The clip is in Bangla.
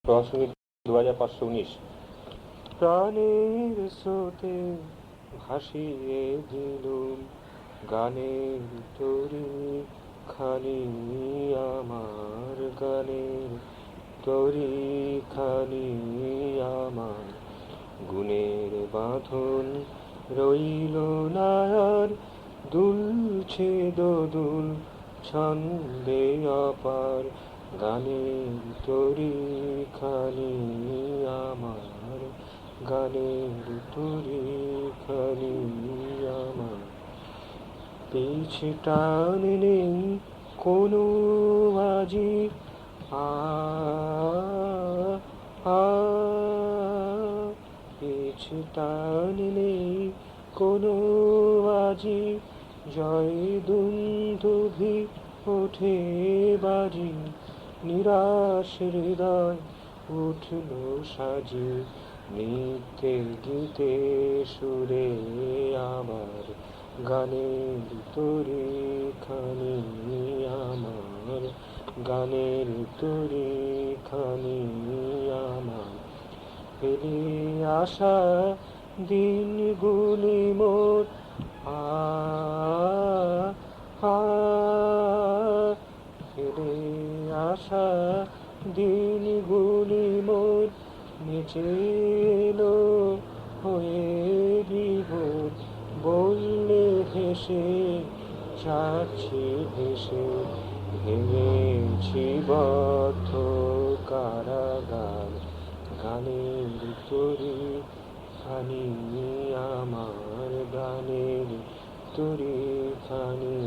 প্রসঙ্গিক 2519। প্রাণের স্রোতে ভাসিয়ে দিলুম গানের তরি খানি আমার, গানের তরি খানি আমার। গুণের বাঁধন রইল না আর, দুলছে দোদুল ছন্দে অপার, গানের তরি খানি আমার, গানের তরি খানি আমার। পিছে টান নেই কোনো আজি, আ আ পিছে টান নেই কোনো আজি, জয় দুন্দুভি ওঠে বাজি, নিরাশ হৃদয় উঠল সাজি, নিতে গীতে সুরে আবার, গানের তরি খানি আমার, গানের তরি খানি আমার। ফিরে আসা দিনগুলি মোর, আ আ ফিরে আসা দিনগুলি মোর, নিচে এলো হয়ে বিভোর, বললে হেসে যাচ্ছি ভেসে, ভেঙেছি বদ্ধ কারাগার, গানের তরি খানি আমার, গানের তরি খানি